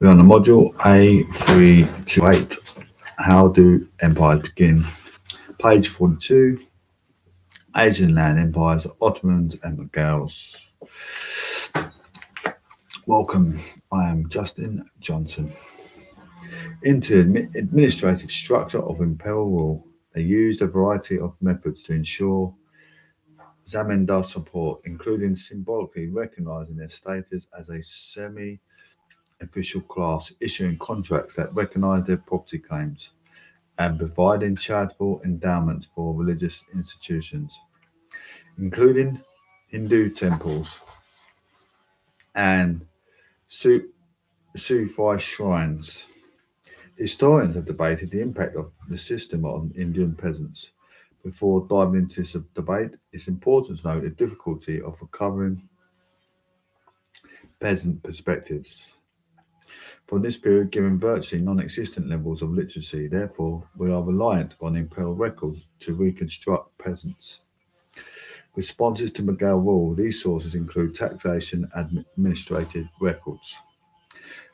We're on the module A328. How do empires begin? Page 42. Asian land empires, Ottomans and Mughals. Welcome, I am Justin Johnson. Into the administrative structure of imperial rule, they used a variety of methods to ensure zamindar support, including symbolically recognizing their status as a semi-official class, issuing contracts that recognized their property claims, and providing charitable endowments for religious institutions, including Hindu temples and Sufi shrines. Historians have debated the impact of the system on Indian peasants. Before diving into this debate, it's important to note the difficulty of recovering peasant perspectives from this period, given virtually non-existent levels of literacy. Therefore, we are reliant on imperial records to reconstruct peasants. Responses to Mughal rule. These sources include taxation and administrative records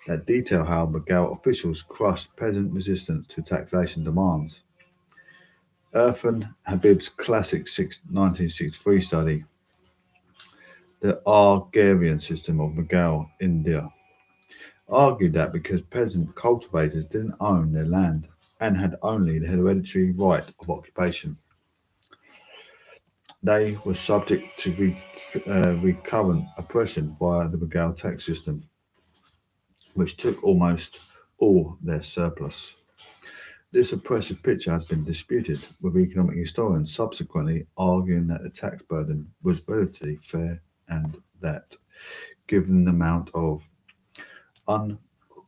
that detail how Mughal officials crushed peasant resistance to taxation demands. Irfan Habib's classic 1963 study, The Agrarian System of Mughal India, argued that because peasant cultivators didn't own their land and had only the hereditary right of occupation, they were subject to recurrent oppression via the Mughal tax system, which took almost all their surplus. This oppressive picture has been disputed, with economic historians subsequently arguing that the tax burden was relatively fair and that, given the amount of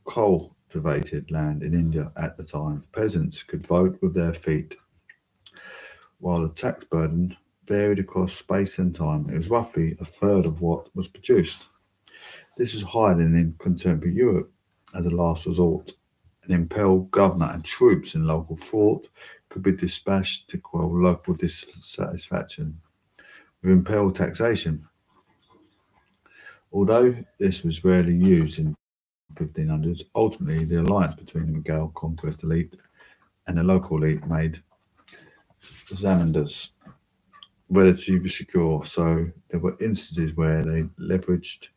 uncultivated land in India at the time, peasants could vote with their feet. While the tax burden varied across space and time, it was roughly a third of what was produced. This was higher than in contemporary Europe. As a last resort, an imperial governor and troops in local fort could be dispatched to quell local dissatisfaction with imperial taxation. Although this was rarely used in 1500s, ultimately the alliance between the Mughal conquest elite and the local elite made zamindars relatively secure, so there were instances where they leveraged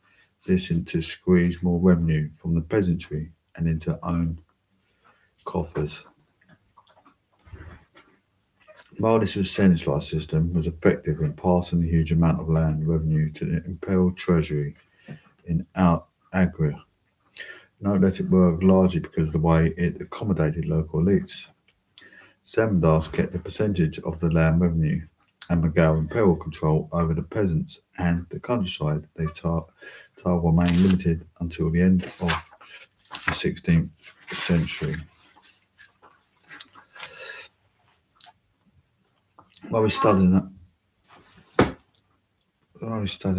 this into squeeze more revenue from the peasantry and into own coffers. While this was centralised system was effective in passing the huge amount of land revenue to the imperial treasury in Agra. Note that it worked largely because of the way it accommodated local elites. Zamindars kept the percentage of the land revenue, and Mughal imperial control over the peasants and the countryside they remained limited until the end of the 16th century. While we studied a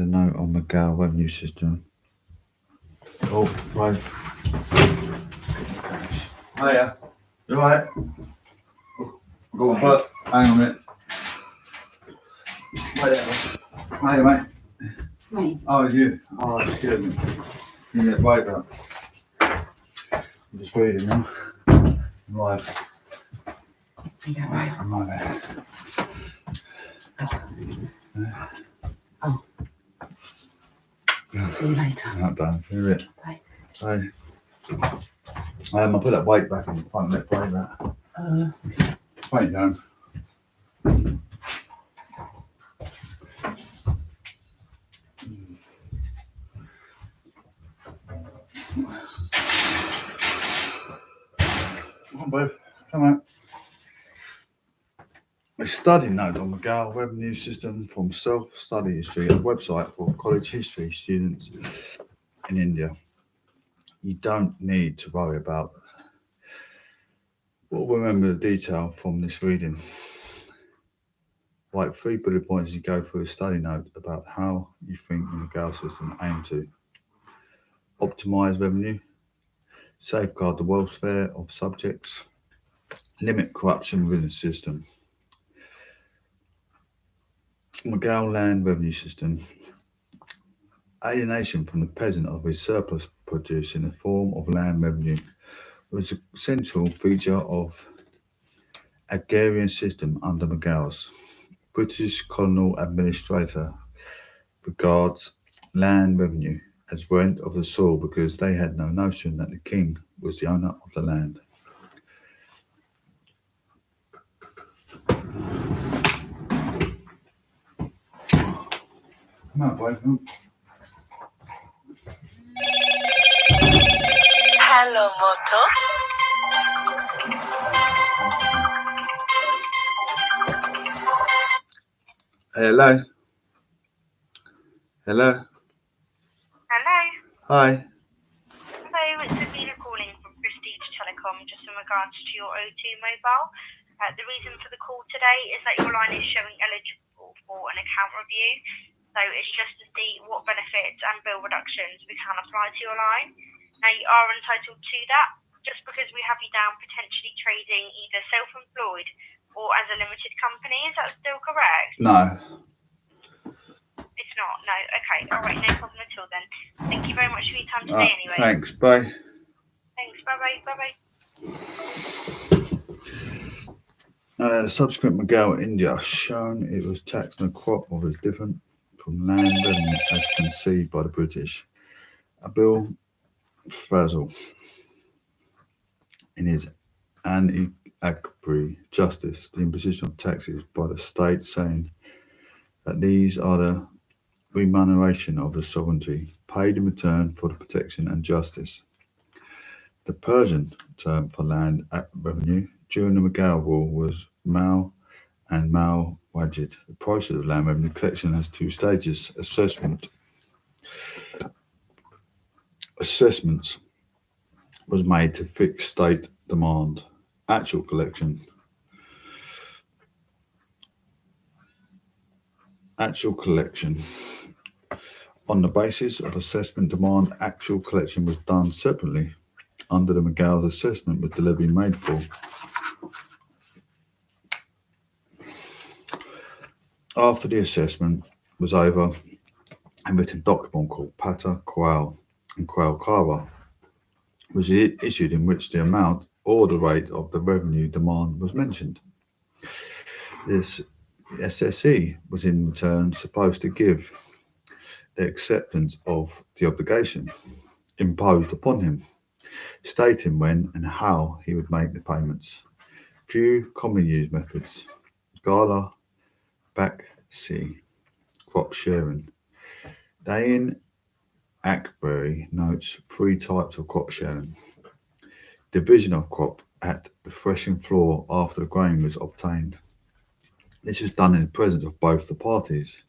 note on Mughal revenue system. Oh, right. Hiya. You alright? Go on, bud. Hang on a minute. Hiya, mate. Me. Oh, it's you. Oh, excuse me. You get right up. I'm just reading now. Right. You don't worry. I'm right there. Oh. See you later. Not done. See you later. Bye. Bye. I'll put that weight back in the front lip like that. Wait down. Come on, babe. Come on. A study note on Mughal revenue system from Self-Study History, a website for college history students in India. You don't need to worry about. We'll remember the detail from this reading. Write 3 bullet points as you go through a study note about how you think the Mughal system aimed to optimise revenue, safeguard the welfare of subjects, limit corruption within the system. Mughal land revenue system. alienation from the peasant of his surplus produce in the form of land revenue was a central feature of agrarian system under Mughals. British colonial administrator regards land revenue as rent of the soil because they had no notion that the king was the owner of the land. Come on, boy. Hello, Moto. Hello. Hello. Hello. Hi. Hello, it's Amelia calling from Prestige Telecom, just in regards to your O2 mobile. The reason for the call today is that your line is showing eligible for an account review. So it's just to see what benefits and bill reductions we can apply to your line. Now, you are entitled to that just because we have you down potentially trading either self-employed or as a limited company. Is that still correct? No. It's not? No. Okay. All right. No problem at all then. Thank you very much for your time today anyway. Thanks. Bye. Thanks. Bye-bye. Bye-bye. The subsequent Mughal India shown it was taxed on a crop of as different from land revenue as conceived by the British. Abil Fazl, in his An-Akbari Justice, the imposition of taxes by the state, saying that these are the remuneration of the sovereignty paid in return for the protection and justice. The Persian term for land revenue during the Mughal rule was mal and mal wajid. The process of land revenue collection has two stages: assessments was made to fix state demand. Actual collection on the basis of assessment demand. Actual collection was done separately. Under the Mughals, assessment was deliberately made for. After the assessment was over, a written document called Pata Quail and Quail Kawa was issued, in which the amount or the rate of the revenue demand was mentioned. This SSE was in turn supposed to give the acceptance of the obligation imposed upon him, stating when and how he would make the payments. Few commonly used methods: Gala, Baksi, crop sharing. Dain Akbari notes three types of crop sharing: division of crop at the threshing floor after the grain was obtained. This was done in the presence of both the parties.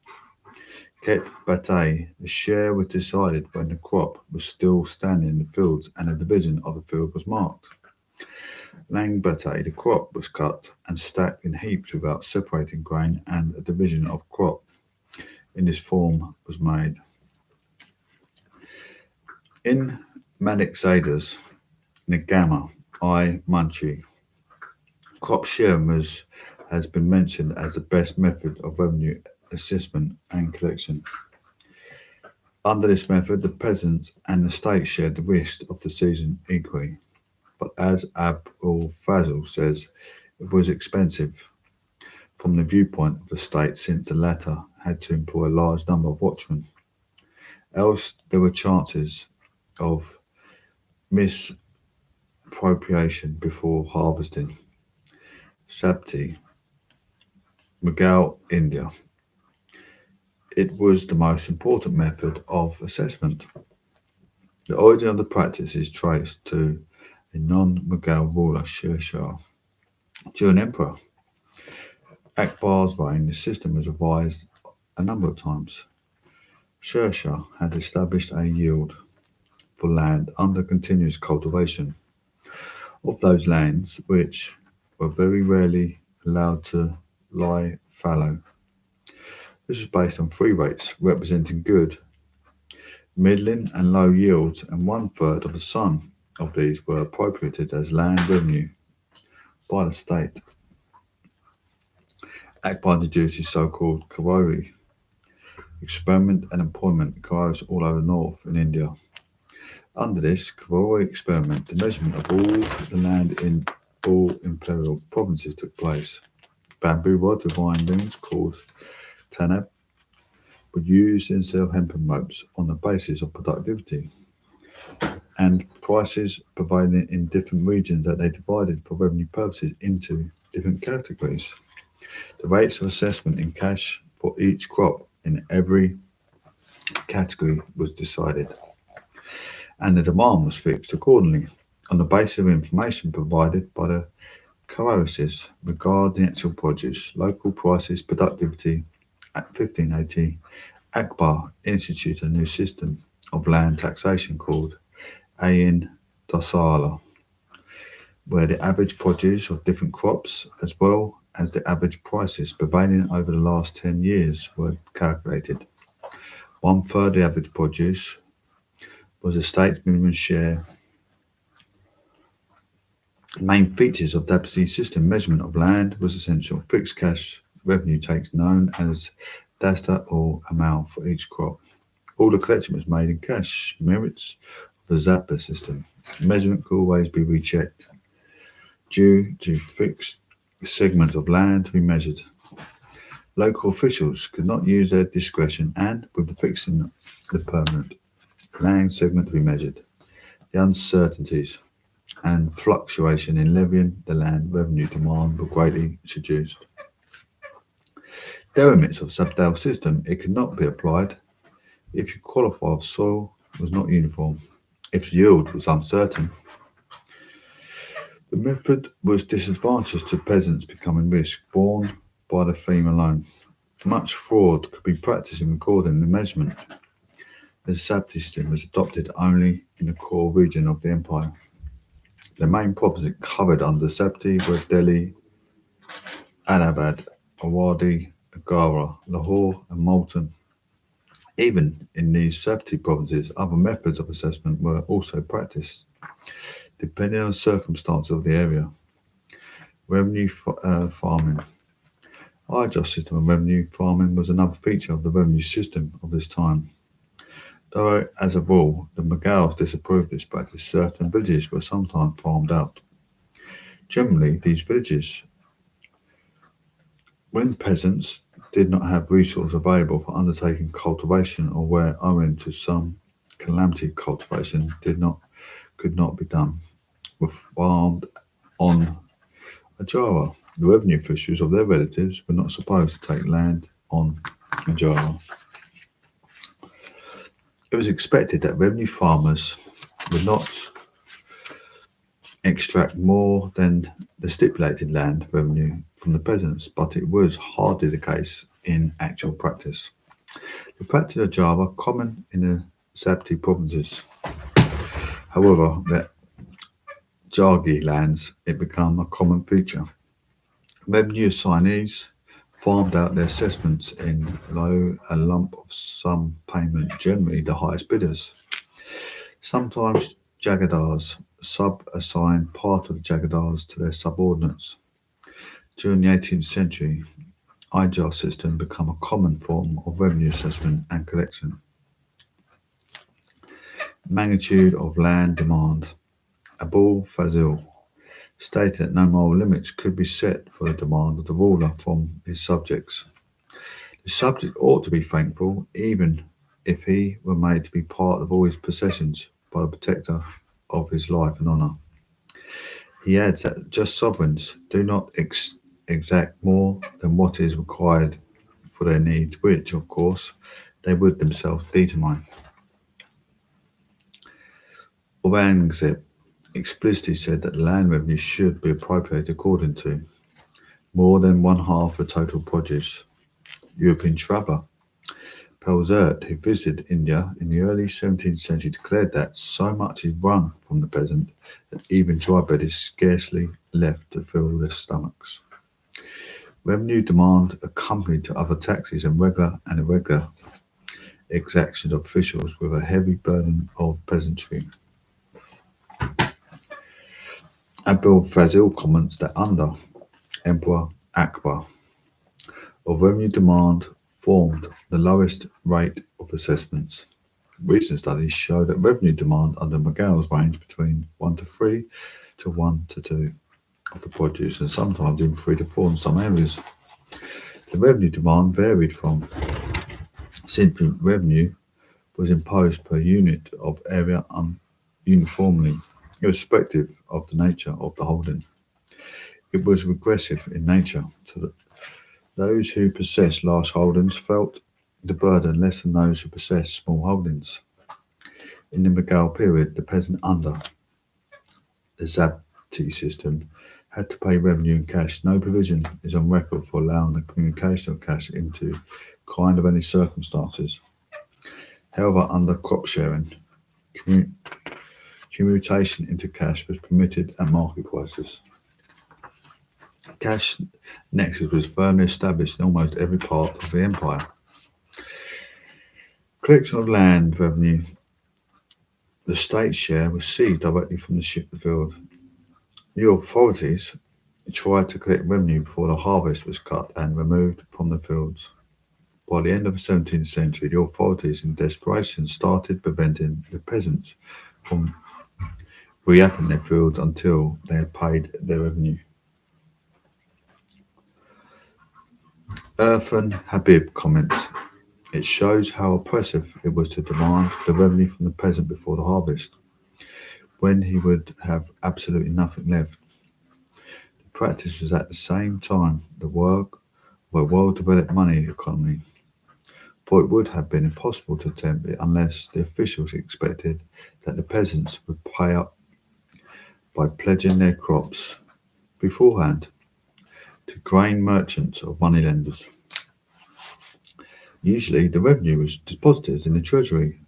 Ket Batay, the share was decided when the crop was still standing in the fields and a division of the field was marked. Lang Batay, the crop was cut and stacked in heaps without separating grain, and a division of crop in this form was made. In Manik Zadas, Nagama, I Munchi, crop sharing has been mentioned as the best method of revenue assessment and collection. Under this method, the peasants and the state shared the risk of the season equally. But as Abul Fazl says, it was expensive from the viewpoint of the state, since the latter had to employ a large number of watchmen. Else there were chances of misappropriation before harvesting. Sabti, Mughal, India. It was the most important method of assessment. The origin of the practice is traced to a non-Mughal ruler, Sher Shah. During Emperor Akbar's reign, the system was revised a number of times. Sher Shah had established a yield for land under continuous cultivation of those lands which were very rarely allowed to lie fallow. This was based on three rates representing good, middling and low yields, and 1/3 of the sum of these were appropriated as land revenue by the state. Akbar introduced his so-called Karori experiment and employment occurs all over north in India. Under this Kavori experiment, the measurement of all the land in all imperial provinces took place. Bamboo rods with iron rings called tanab were used instead of hempen ropes on the basis of productivity and prices provided in different regions that they divided for revenue purposes into different categories. The rates of assessment in cash for each crop in every category was decided, and the demand was fixed accordingly on the basis of information provided by the Coases regarding actual produce, local prices, productivity. At 1580, Akbar instituted a new system of land taxation called Ayin Dosala, where the average produce of different crops as well as the average prices prevailing over the last 10 years were calculated. One third of the average produce was the state's minimum share. The main features of the WC system measurement of land was essential. Fixed cash revenue takes known as dasta or amal for each crop. All the collection was made in cash. Merits of the Zappa system. Measurement could always be rechecked due to fixed segments of land to be measured. Local officials could not use their discretion and, with the fixing the permanent land segment to be measured, the uncertainties and fluctuation in levying the land revenue demand were greatly reduced. Demerits of Sabdal system, it could not be applied if your quality of soil was not uniform, if the yield was uncertain. The method was disadvantageous to peasants becoming risk borne by the theme alone. Much fraud could be practiced in recording the measurement. The Sabdi system was adopted only in the core region of the empire. The main provinces covered under Sabdi were Delhi, Allahabad, Awadhi, Agra, Lahore, and Multan. Even in these Sabti provinces, other methods of assessment were also practiced, depending on the circumstances of the area. Revenue farming. Ijaz system of revenue farming was another feature of the revenue system of this time. Though, as a rule, the Mughals disapproved this practice, certain villages were sometimes farmed out. Generally, these villages, when peasants did not have resources available for undertaking cultivation or where, owing to some calamity, cultivation could not be done, were farmed on Ajara. The revenue officials of their relatives were not supposed to take land on Ajara. It was expected that revenue farmers would not extract more than the stipulated land revenue from the peasants, but it was hardly the case in actual practice. The practice of Java common in the Sabti provinces. However, the Jagi lands it became a common feature. Revenue assignees farmed out their assessments in low a lump of sum payment, generally the highest bidders. Sometimes Jagadars sub-assigned part of the Jagadars to their subordinates. During the 18th century, Ijaz system became a common form of revenue assessment and collection. Magnitude of land demand. Abul Fazil stated that no moral limits could be set for the demand of the ruler from his subjects. The subject ought to be thankful even if he were made to be part of all his possessions by the protector of his life and honour. He adds that just sovereigns do not exact more than what is required for their needs, which, of course, they would themselves determine. Aurangzeb explicitly said that the land revenue should be appropriated according to more than one half the total produce. European traveller Pelzert, who visited India in the early 17th century, declared that so much is wrung from the peasant that even dry bread is scarcely left to fill their stomachs. Revenue demand accompanied to other taxes and regular and irregular exactions of officials with a heavy burden of peasantry. Abul Fazil comments that under Emperor Akbar, of revenue demand performed the lowest rate of assessments. Recent studies show that revenue demand under Mughals range between 1 to 3 to 1 to 2 of the produce, and sometimes even 3 to 4 in some areas. The revenue demand varied from simply revenue was imposed per unit of area uniformly, irrespective of the nature of the holding. It was regressive in nature, so that those who possessed large holdings felt the burden less than those who possessed small holdings. In the Mughal period, the peasant under the Zabti system had to pay revenue in cash. No provision is on record for allowing the communication of cash into kind of any circumstances. However, under crop sharing, commutation into cash was permitted at market prices. Cash nexus was firmly established in almost every part of the empire. Collection of land revenue. The state's share was seized directly from the field. The authorities tried to collect revenue before the harvest was cut and removed from the fields. By the end of the 17th century, the authorities, in desperation, started preventing the peasants from reapping their fields until they had paid their revenue. Irfan Habib comments, it shows how oppressive it was to demand the revenue from the peasant before the harvest, when he would have absolutely nothing left. The practice was at the same time the work of a well-developed money economy, for it would have been impossible to attempt it unless the officials expected that the peasants would pay up by pledging their crops beforehand to grain merchants or moneylenders. Usually the revenue was deposited in the treasury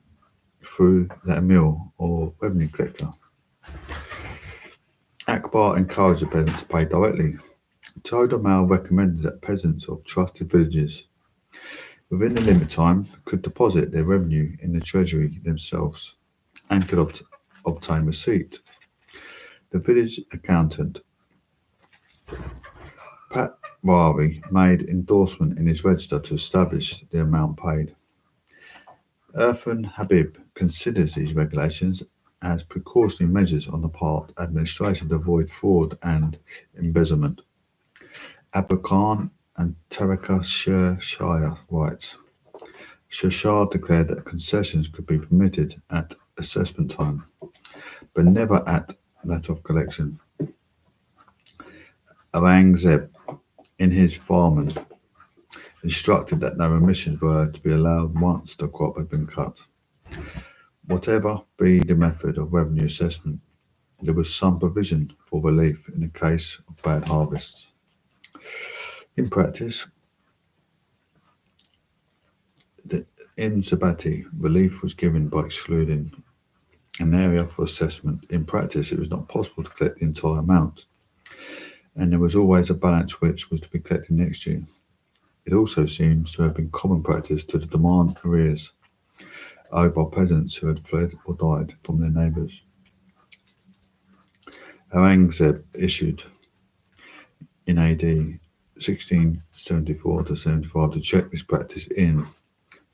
through the emir or revenue collector. Akbar encouraged the peasants to pay directly. Todamal recommended that peasants of trusted villages within the limit time could deposit their revenue in the treasury themselves and could obtain receipt. The village accountant Patwari made endorsement in his register to establish the amount paid. Irfan Habib considers these regulations as precautionary measures on the part of administration to avoid fraud and embezzlement. Abu Khan and Tarika Shah writes, Shah declared that concessions could be permitted at assessment time, but never at that of collection. Aurangzeb, in his Farman, instructed that no remissions were to be allowed once the crop had been cut. Whatever be the method of revenue assessment, there was some provision for relief in the case of bad harvests. In practice, in Zabati, relief was given by excluding an area for assessment. In practice, it was not possible to collect the entire amount, and there was always a balance which was to be collected next year. It also seems to have been common practice to demand arrears owed by peasants who had fled or died from their neighbours. Aurangzeb issued in AD 1674 to 75 to check this practice in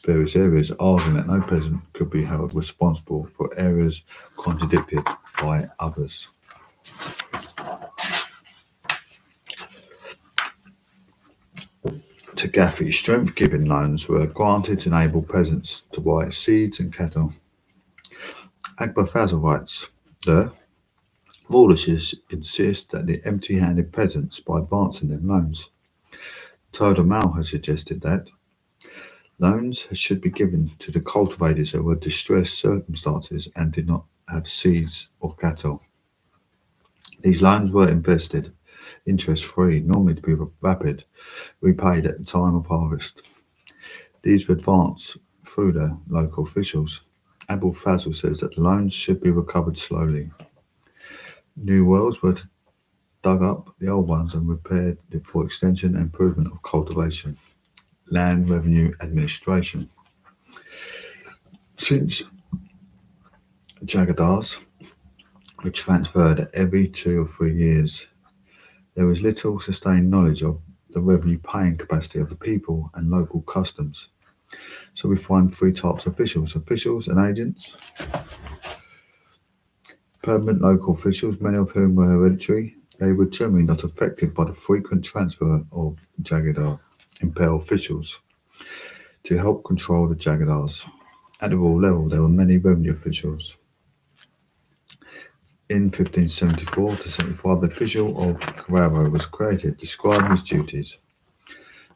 various areas, arguing that no peasant could be held responsible for areas contradicted by others. To Gafi, strength-giving loans were granted to enable peasants to buy seeds and cattle. Akbar Fazl writes, the rulers insist that the empty-handed peasants by advancing them loans. Todamal has suggested that loans should be given to the cultivators who were distressed circumstances and did not have seeds or cattle. These loans were invested, interest-free, normally to be rapid, repaid at the time of harvest. These were advanced through the local officials. Abu Fazl says that the loans should be recovered slowly. New wells were dug up, the old ones, and repaired for extension and improvement of cultivation. Land Revenue Administration. Since Jagadars were transferred every 2 or 3 years, there was little sustained knowledge of the revenue paying capacity of the people and local customs. So we find three types of officials and agents. Permanent local officials, many of whom were hereditary, they were generally not affected by the frequent transfer of Jagadar imperial officials to help control the Jagadars. At the royal level, there were many revenue officials. In 1574 to 75, the official of Carrara was created, describing his duties.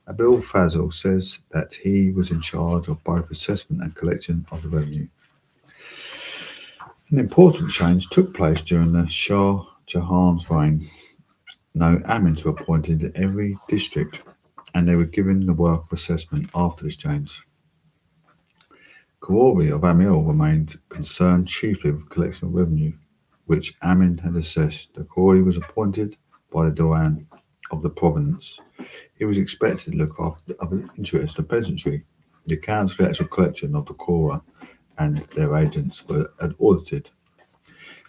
Abil Fazl says that he was in charge of both assessment and collection of the revenue. An important change took place during the Shah Jahan's reign. No amins were appointed in every district, and they were given the work of assessment after this change. Kauri of Amil remained concerned chiefly with collection of revenue, which Amin had assessed. The Kauri was appointed by the Diwan of the province. He was expected to look after the other interests of peasantry. The accounts for the actual collection of the Kora and their agents were audited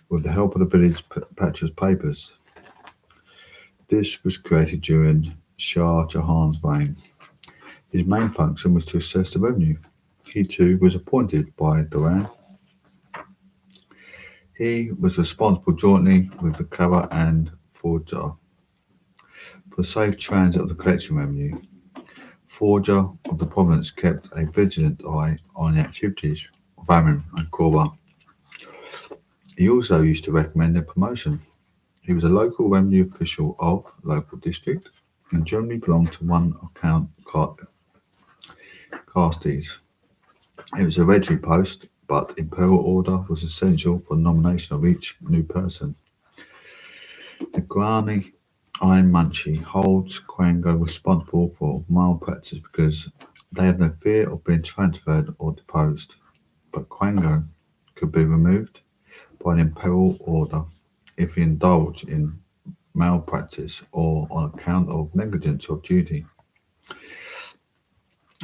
with the help of the village patchers' papers. This was created during Shah Jahan's reign. His main function was to assess the revenue. He too was appointed by Diwan. He was responsible jointly with the Kara and Forjar for safe transit of the collection revenue. Forjar of the province kept a vigilant eye on the activities of Amin and Korba. He also used to recommend their promotion. He was a local revenue official of local district and generally belonged to one of castes. It was a hereditary post, but imperial order was essential for the nomination of each new person. The Grani Iron Munchi holds Quango responsible for malpractice because they had no fear of being transferred or deposed. But Quango could be removed by an imperial order if he indulged in malpractice or on account of negligence of duty.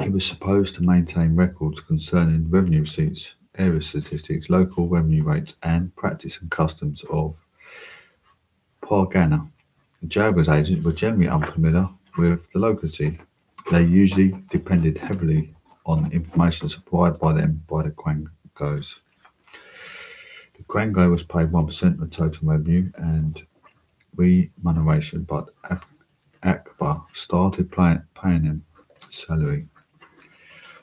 He was supposed to maintain records concerning revenue receipts, area statistics, local revenue rates, and practice and customs of Pargana. Jaguar's agents were generally unfamiliar with the locality. They usually depended heavily on information supplied by them by the Quangos. The Quango was paid 1% of the total revenue and remuneration, but Akbar started paying him salary.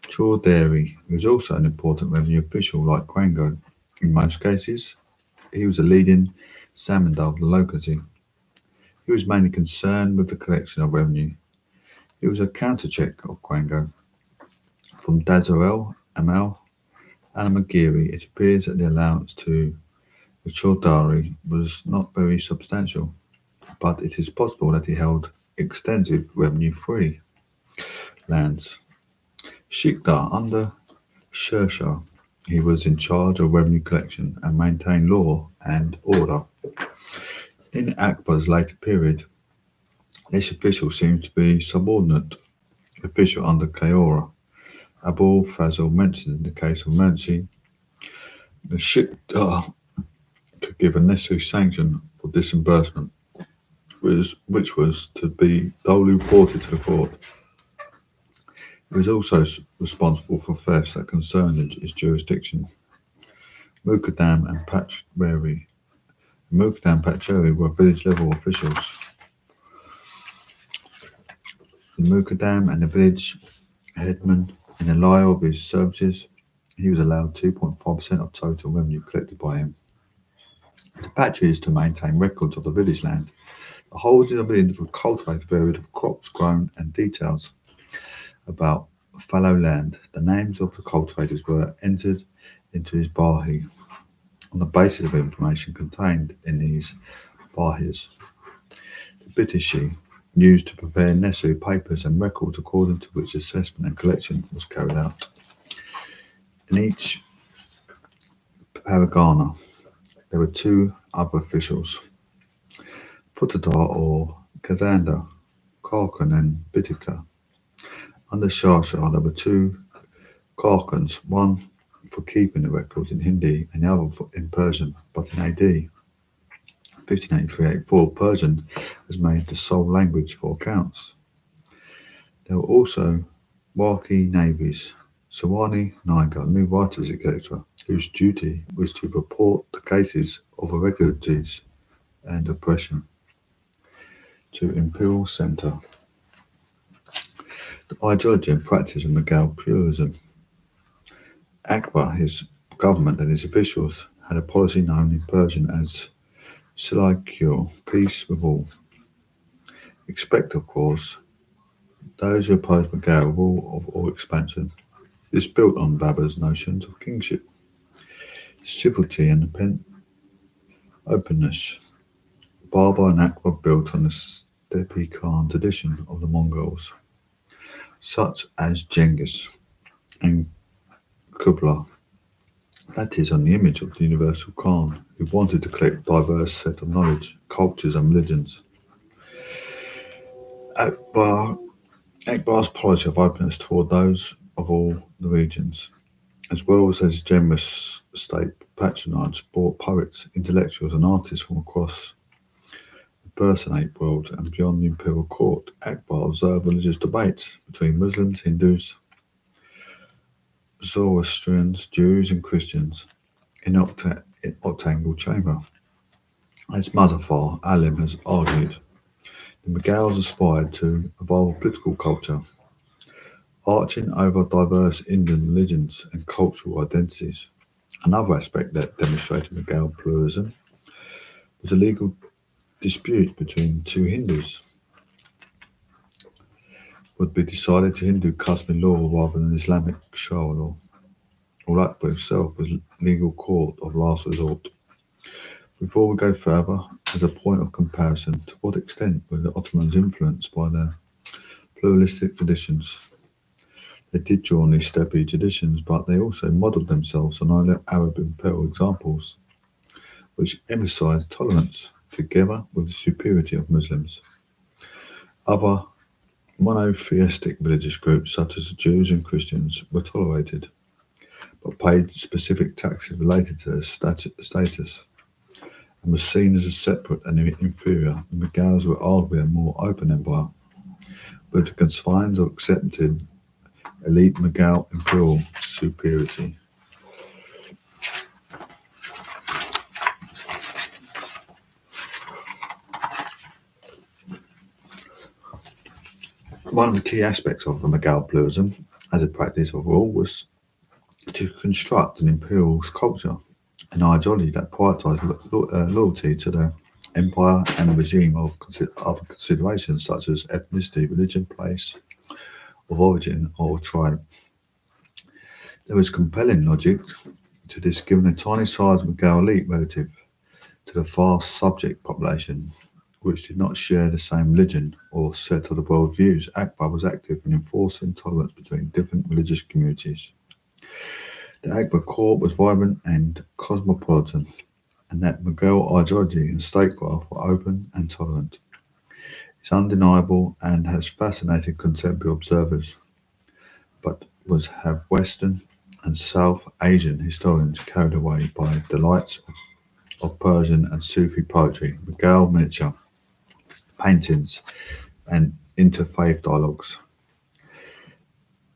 Chaudhary was also an important revenue official like Quango. In most cases, he was a leading samandar of the locality. He was mainly concerned with the collection of revenue. He was a countercheck of Quango. From Dazarel, Amal, and Magiri, it appears that the allowance to the Chaudhary was not very substantial, but it is possible that he held extensive revenue-free lands. Shikdar under Shershah, he was in charge of revenue collection and maintained law and order. In Akbar's later period, this official seems to be subordinate official under Kaora. Abul Fazl mentions in the case of Mercy, the Shikdar could give a necessary sanction for disbursement, which was to be duly reported to the court. He was also responsible for thefts that concerned his jurisdiction. Muqaddam and Pachwari. Muqaddam and Pachwari were village-level officials. The Muqaddam and the village headman, in the lie of his services, he was allowed 2.5% of total revenue collected by him. The Pachwari is to maintain records of the village land. The holding of the individual cultivated varied of crops grown and details about fallow land. The names of the cultivators were entered into his Bahi on the basis of information contained in these Bahis. The Bitishi used to prepare necessary papers and records according to which assessment and collection was carried out. In each Paragana, there were two other officials, Futadar or Kazanda, Karkan and Bitika. Under Shah there were two Karkans, one for keeping the records in Hindi and the other in Persian, but in AD 1583-84, Persian was made the sole language for accounts. There were also Waki navies, Sawani, Niger, new writers, etc., whose duty was to report the cases of irregularities and oppression to Imperial Centre. The ideology and practice of Mughal pluralism. Akbar, his government and his officials had a policy known in Persian as Silaikyo, peace with all. Expect, of course, those who oppose Mughal rule of all expansion. This built on Babur's notions of kingship, civility and openness. Babur and Akbar built on the Steppe Khan tradition of the Mongols, such as Genghis and Kublai. That is, on the image of the universal Khan, who wanted to collect a diverse set of knowledge, cultures and religions. Akbar's policy of openness toward those of all the regions, as well as his generous state patronage, brought poets, intellectuals and artists from across the Persianate world and beyond the imperial court. Akbar observed religious debates between Muslims, Hindus, Zoroastrians, Jews and Christians in octangle chamber. As Muzaffar Alim has argued, the Mughals aspired to evolve political culture, arching over diverse Indian religions and cultural identities. Another aspect that demonstrated Mughal pluralism was the legal disputes between two Hindus would be decided to Hindu customary law rather than Islamic Shara law. Akbar himself was legal court of last resort. Before we go further, as a point of comparison, to what extent were the Ottomans influenced by their pluralistic traditions? They did draw on these Steppe traditions, but they also modelled themselves on Arab imperial examples, which emphasised tolerance together with the superiority of Muslims. Other monotheistic religious groups, such as the Jews and Christians, were tolerated, but paid specific taxes related to their status, and were seen as a separate and inferior. The Mughals were arguably a more open empire, with the confines of accepted elite Mughal imperial superiority. One of the key aspects of the Mughal pluralism as a practice of rule was to construct an imperial culture, an ideology that prioritised loyalty to the empire and the regime of other considerations such as ethnicity, religion, place of origin or tribe. There was compelling logic to this given the tiny size of Mughal elite relative to the vast subject population which did not share the same religion or set of the world views. Akbar was active in enforcing tolerance between different religious communities. The Akbar court was vibrant and cosmopolitan, and that Mughal ideology and statecraft were open and tolerant. It's undeniable and has fascinated contemporary observers, but have Western and South Asian historians carried away by delights of Persian and Sufi poetry, Mughal miniature paintings, and interfaith dialogues.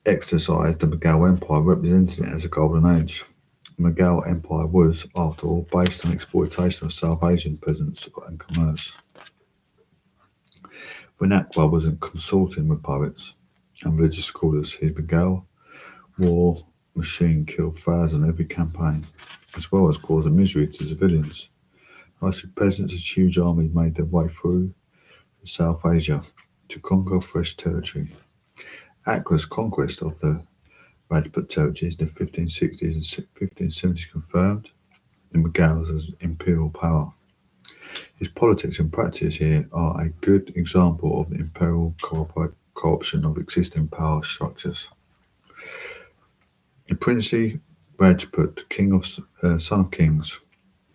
Exercised the Mughal Empire, representing it as a golden age. The Mughal Empire was, after all, based on exploitation of South Asian peasants and commerce. When Akbar wasn't consorting with poets and religious scholars, his Mughal war machine killed thousands every campaign, as well as causing misery to civilians. Mostly peasants, as huge armies made their way through South Asia to conquer fresh territory. Akbar's conquest of the Rajput territories in the 1560s and 1570s confirmed the Mughals as imperial power. His politics and practice here are a good example of the imperial co-option of existing power structures. The princely Rajput, son of kings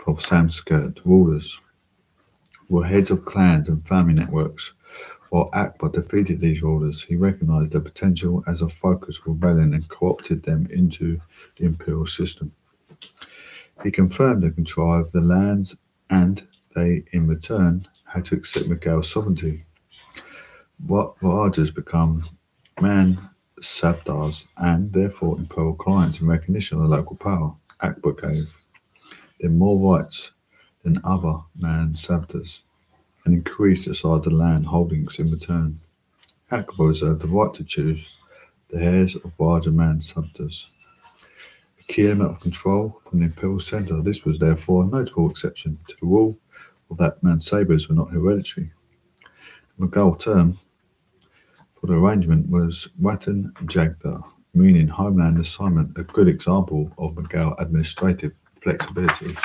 of Sanskrit rulers, were heads of clans and family networks. While Akbar defeated these rulers, he recognized their potential as a focus for rebellion and co-opted them into the imperial system. He confirmed and contrived the lands, and they, in return, had to accept Mughal sovereignty. Rajas become man sabdars and therefore imperial clients in recognition of the local power. Akbar gave them more rights than other man sabdars and increased the size of the land holdings in return. Akbar reserved the right to choose the heirs of Raja man sabdars, a key element of control from the imperial centre. This was therefore a notable exception to the rule of that man sabers were not hereditary. The Mughal term for the arrangement was Watan Jagdar, meaning homeland assignment, a good example of Mughal administrative flexibility.